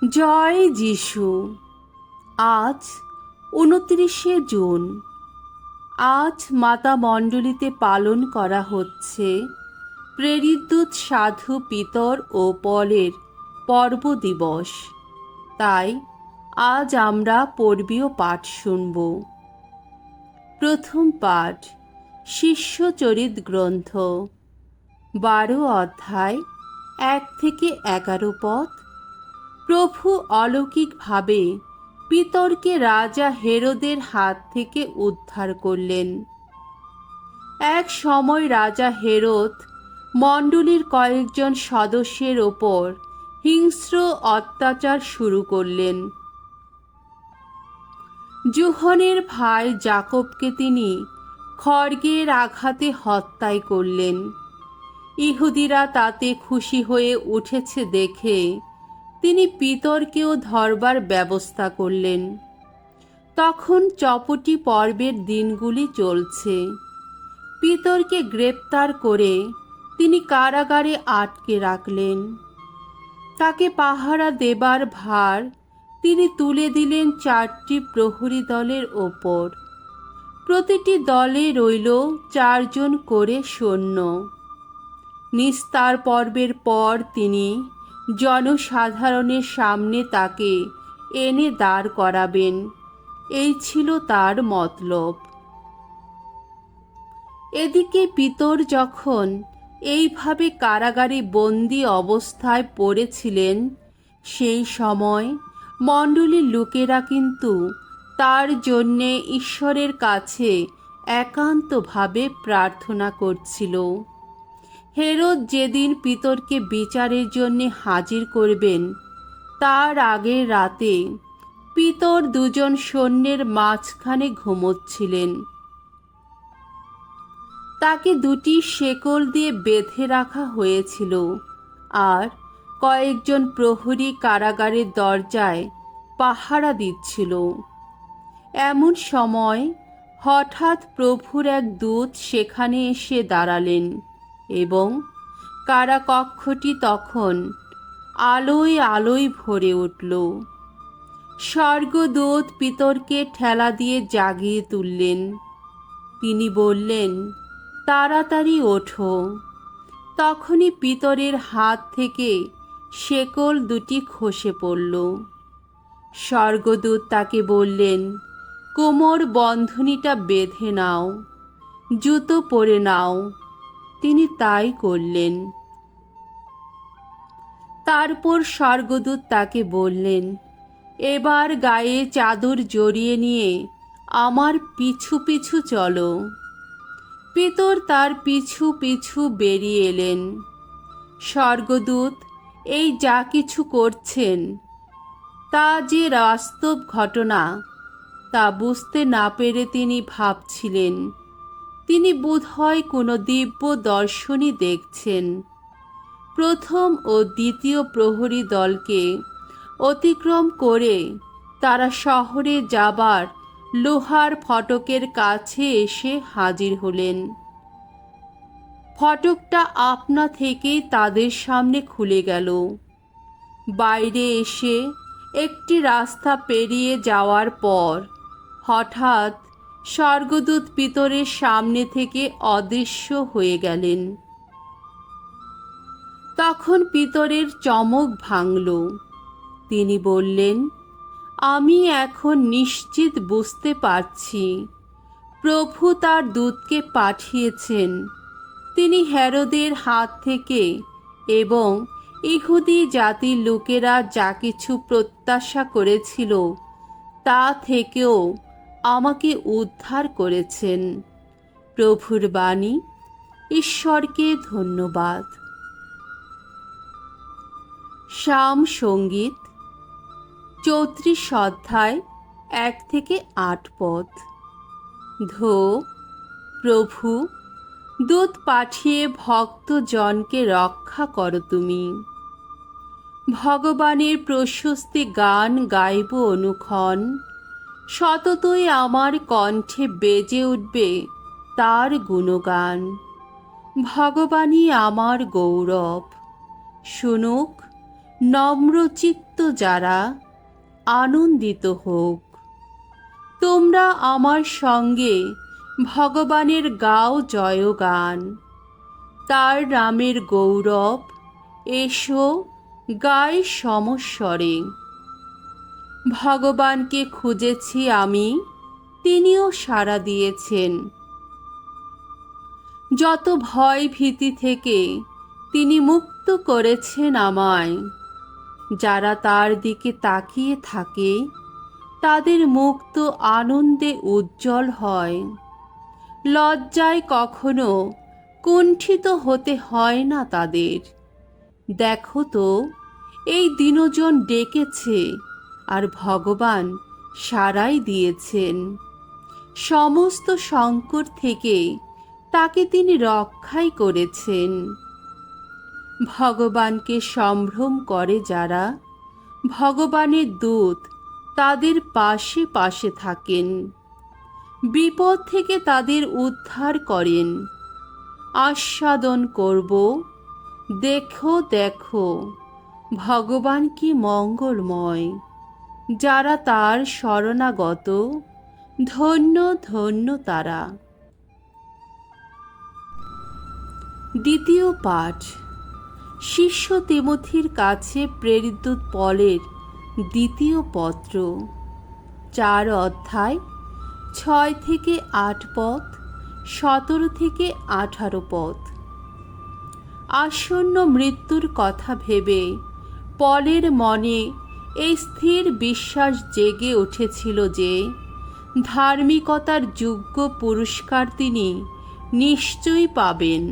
জয় যিশু। আজ ২৯শে জুন। আজ মাতা মণ্ডলীতে পালন করা হচ্ছে প্রেরিতদূত সাধু পিতর ও পলের পর্ব দিবস। তাই আজ আমরা পর্বীয় পাঠ শুনব। প্রথম পাঠ শিষ্যচরিত গ্রন্থ, ১২ অধ্যায় ১ থেকে ১১ পদ। প্রভু অলৌকিকভাবে পিতরকে রাজা হেরোদের হাত থেকে উদ্ধার করলেন। এক সময় রাজা হেরোদ মণ্ডলীর কয়েকজন সদস্যের ওপর হিংস্র অত্যাচার শুরু করলেন। জুহনের ভাই যাকবকে তিনি খড়গের আঘাতে হত্যাই করলেন। ইহুদিরা তাতে খুশি হয়ে উঠেছে দেখে তিনি পিতরকেও ধরবার ব্যবস্থা করলেন। তখন চপটি পর্বের দিনগুলি চলছে। পিতরকে গ্রেপ্তার করে তিনি কারাগারে আটকে রাখলেন। তাকে পাহারা দেবার ভার তিনি তুলে দিলেন ৪টি প্রহরী দলের ওপর। প্রতিটি দলে রইল ৪ জন করে সৈন্য। নিস্তার পর্বের পর তিনি জনসাধারণের সামনে তাকে এনে দাঁড় করাবেন, এই ছিল তার মতলব। এদিকে পিতর যখন এইভাবে কারাগারে বন্দি অবস্থায় পড়েছিলেন, সেই সময় মণ্ডলীর লোকেরা কিন্তু তার জন্যে ঈশ্বরের কাছে একান্তভাবে প্রার্থনা করছিল। হেরোদ যেদিন পিতরকে বিচারের জন্যে হাজির করবেন, তার আগের রাতে পিতর ২ জন সৈন্যের মাঝখানে ঘুমোচ্ছিলেন। তাকে ২টি শেকল দিয়ে বেঁধে রাখা হয়েছিল, আর কয়েকজন প্রহরী কারাগারের দরজায় পাহারা দিচ্ছিল। এমন সময় হঠাৎ প্রভুর এক দূত সেখানে এসে দাঁড়ালেন এবং কারাকক্ষটি তখন আলোয় আলোয় ভরে উঠল। স্বর্গদূত পিতরকে ঠেলা দিয়ে জাগিয়ে তুললেন। তিনি বললেন, তাড়াতাড়ি ওঠো। তখনই পিতরের হাত থেকে শেকল ২টি খসে পড়ল। স্বর্গদূত তাকে বললেন, কোমর বন্ধনীটা বেঁধে নাও, জুতো পরে নাও। তিনি তাই করলেন। তারপর স্বর্গদূত তাকে বললেন, এবার গায়ে চাদর জড়িয়ে নিয়ে আমার পিছু পিছু চলো। পিতর তার পিছু পিছু বেরিয়ে এলেন। স্বর্গদূত এই যা কিছু করছেন তা যে বাস্তব ঘটনা, তা বুঝতে না পেরে তিনি ভাবছিলেন তিনি বোধহয় কোনো দিব্য দর্শনই দেখছেন। প্রথম ও দ্বিতীয় প্রহরী দলকে অতিক্রম করে তারা শহরে যাবার লোহার ফটকের কাছে এসে হাজির হলেন। ফটকটা আপনা থেকেই তাদের সামনে খুলে গেল। বাইরে এসে একটি রাস্তা পেরিয়ে যাওয়ার পর হঠাৎ স্বর্গদূত পিতরের সামনে থেকে অদৃশ্য হয়ে গেলেন। তখন পিতরের চমক ভাঙল। তিনি বললেন, আমি এখন নিশ্চিত বুঝতে পারছি প্রভু তার দূতকে পাঠিয়েছেন। তিনি হেরোদের হাত থেকে এবং ইহুদি জাতির লোকেরা যা কিছু প্রত্যাশা করেছিল তা থেকেও আমাকে উদ্ধার করেছেন। প্রভুর বাণী। ঈশ্বরকে ধন্যবাদ। শাম সঙ্গীত, ৩৪ অধ্যায় ১ থেকে ৮ পদ। ধো প্রভু, দূত পাঠিয়ে ভক্তজনকে রক্ষা করো তুমি। ভগবানের প্রশস্তি গান গাইব অনুক্ষণ। সততই আমার কণ্ঠে বেজে উঠবে তার গুণগান। ভগবানই আমার গৌরব। শুনুক নম্রচিত্ত যারা আনন্দিত হোক। তোমরা আমার সঙ্গে ভগবানের গাও জয়গান, তার নামের গৌরব এসো গায় সমস্বরে। ভগবানকে খুঁজেছি আমি, তিনিও সাড়া দিয়েছেন। যত ভয় ভীতি থেকে তিনি মুক্ত করেছেন আমায়। যারা তার দিকে তাকিয়ে থাকে তাদের মুখ তো আনন্দে উজ্জ্বল হয়। লজ্জায় কখনো কুণ্ঠিত হতে হয় না তাদের। দেখো তো, এই দিনজন ডেকেছে আর ভগবান সাড়াই দিয়েছেন। সমস্ত সংকট থেকে তাকে তিনি রক্ষাই করেছেন। ভগবানকে সম্ভ্রম করে যারা, ভগবানের দূত তাদের পাশে পাশে থাকেন, বিপদ থেকে তাদের উদ্ধার করেন। আস্বাদন করব, দেখো দেখো ভগবান কি মঙ্গলময়। যারা তার শরণাগত, ধন্য ধন্য তারা। দ্বিতীয় পাঠ। শিষ্য তিমথির কাছে প্রেরিত পলের দ্বিতীয় পত্র, 4 অধ্যায়, 6 থেকে 8 পদ, 17 থেকে 18 পদ। আসন্ন মৃত্যুর কথা ভেবে পলের মনে এই স্থির বিশ্বাস জেগে উঠেছিল যে ধার্মিকতার যোগ্য পুরস্কার তিনি নিশ্চয়ই পাবেন।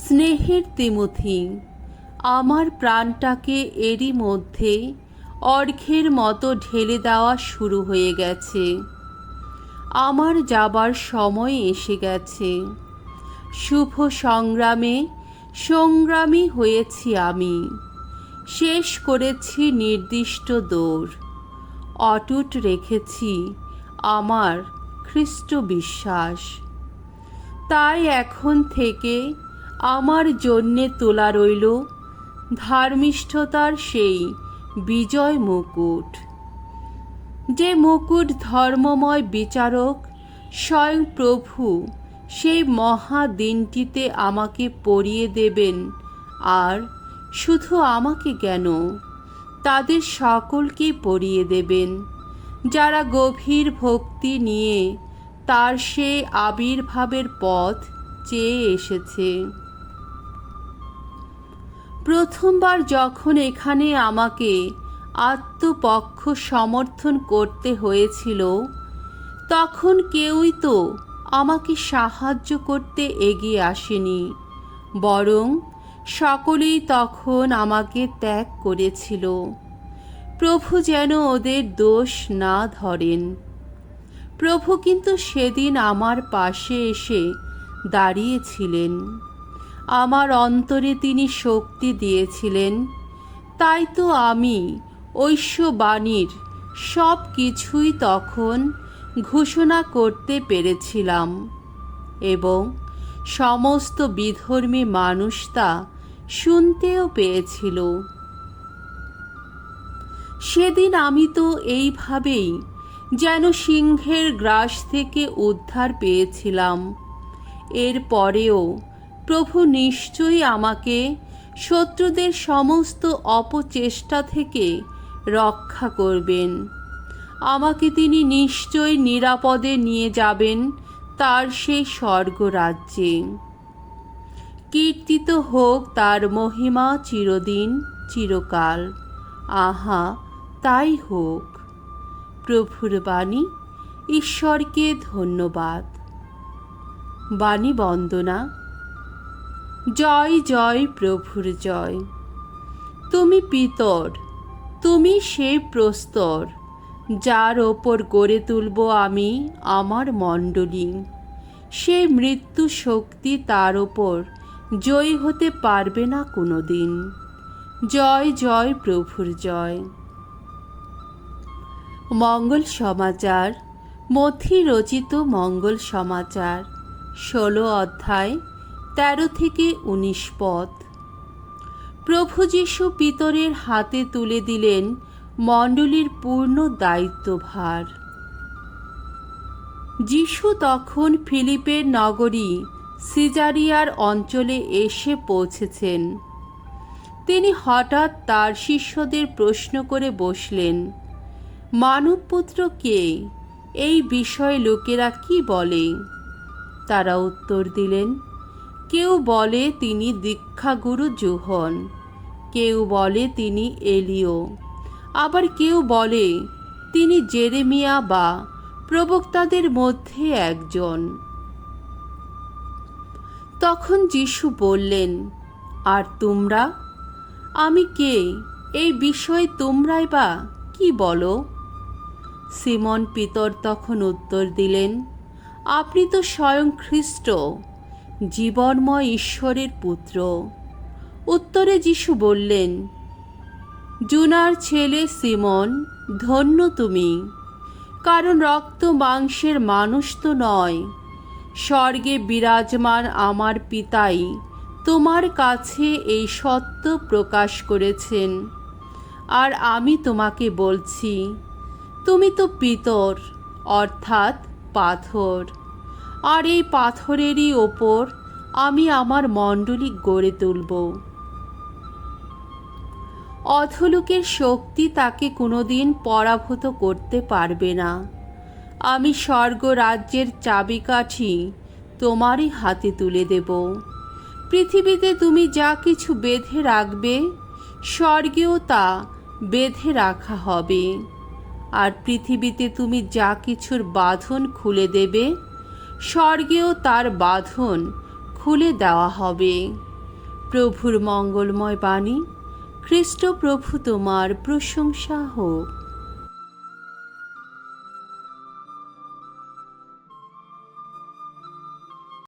স্নেহের তিমথি, আমার প্রাণটাকে এরই মধ্যে অর্ঘ্যের মতো ঢেলে দেওয়া শুরু হয়ে গেছে। আমার যাবার সময় এসে গেছে। শুভ সংগ্রামে সংগ্রামী হয়েছি আমি। শেষ করেছি নির্দিষ্ট দৌড়। অটুট রেখেছি আমার খ্রিস্ট বিশ্বাস। তাই এখন থেকে আমার জন্যে তোলা রইল ধার্মিষ্ঠতার সেই বিজয় মুকুট, যে মুকুট ধর্মময় বিচারক স্বয়ং প্রভু সেই মহা দিনটিতে আমাকে পরিয়ে দেবেন। আর শুধু আমাকে কেন, তাদের সকলকেই পরিয়ে দেবেন যারা গভীর ভক্তি নিয়ে তার সেই আবির্ভাবের পথ চেয়ে এসেছে। প্রথমবার যখন এখানে আমাকে আত্মপক্ষ সমর্থন করতে হয়েছিল, তখন কেউই তো আমাকে সাহায্য করতে এগিয়ে আসেনি, বরং সকলেই তখন আমাকে ত্যাগ করেছিল। প্রভু যেন ওদের দোষ না ধরেন। প্রভু কিন্তু সেদিন আমার পাশে এসে দাঁড়িয়েছিলেন। আমার অন্তরে তিনি শক্তি দিয়েছিলেন। তাই তো আমি ঐশ্ববাণীর সব কিছুই তখন ঘোষণা করতে পেরেছিলাম এবং সমস্ত বিধর্মী মানুষ তা শুনতেও পেয়েছিল। সেদিন আমি তো এইভাবেই যেন সিংহের গ্রাস থেকে উদ্ধার পেয়েছিলাম। এর পরেও প্রভু নিশ্চয়ই আমাকে শত্রুদের সমস্ত অপচেষ্টা থেকে রক্ষা করবেন। আমাকে তিনি নিশ্চয়ই নিরাপদে নিয়ে যাবেন তার সেই স্বর্গরাজ্যে। কীর্তিত হোক তার মহিমা চিরদিন চিরকাল। আহা, তাই হোক। প্রভুর বাণী। ঈশ্বরকে ধন্যবাদ। বাণী বন্দনা। জয় জয় প্রভুর জয়। তুমি পিতর, তুমি সেই প্রস্তর, যার ওপর গড়ে তুলব আমি আমার মণ্ডলী। সেই মৃত্যু শক্তি তার ওপর জয়ী হতে পারবে না কোনো দিন। জয় জয় প্রভুর জয়। মঙ্গল সমাচার। মথি রচিত মঙ্গল সমাচার, 16 অধ্যায়, 13 থেকে 19 পদ। প্রভু যীশু পিতরের হাতে তুলে দিলেন মণ্ডলীর পূর্ণ দায়িত্বভার। যীশু তখন ফিলিপের নগরী সিজারিয়ার অঞ্চলে এসে পৌঁছেছেন। তিনি হঠাৎ তার শিষ্যদের প্রশ্ন করে বসলেন, মানবপুত্র কে? এই বিষয়ে লোকেরা কি বলে? তারা উত্তর দিলেন, কেউ বলে তিনি দীক্ষাগুরু যোহন, কেউ বলে তিনি এলিয়, আবার কেউ বলে তিনি জেরেমিয়া বা প্রবক্তাদের মধ্যে একজন। তখন যীশু বললেন, আর তোমরা? আমি কে, এই বিষয়ে তোমরাই বা কি বলো? সিমন পিতর তখন উত্তর দিলেন, আপনি তো স্বয়ং খ্রিস্ট, জীবনময় ঈশ্বরের পুত্র। উত্তরে যীশু বললেন, জুনার ছেলে সিমন, ধন্য তুমি, কারণ রক্ত মাংসের মানুষ তো নয়, স্বর্গে বিরাজমান আমার পিতাই তোমার কাছে এই সত্য প্রকাশ করেছেন। আর আমি তোমাকে বলছি, তুমি তো পিতর, অর্থাৎ পাথর, আর এই পাথরেরই ওপর আমি আমার মণ্ডলী গড়ে তুলব। অধোলোকের শক্তি তাকে কোনোদিন পরাভূত করতে পারবে না। আমি স্বর্গরাজ্যের চাবিকাঠি তোমারই হাতে তুলে দেব। পৃথিবীতে তুমি যা কিছু বেঁধে রাখবে, স্বর্গেও তা বেঁধে রাখা হবে, আর পৃথিবীতে তুমি যা কিছুর বাঁধন খুলে দেবে, স্বর্গেও তার বাঁধন খুলে দেওয়া হবে। প্রভুর মঙ্গলময় বাণী। খ্রিস্ট প্রভু তোমার প্রশংসা হোক।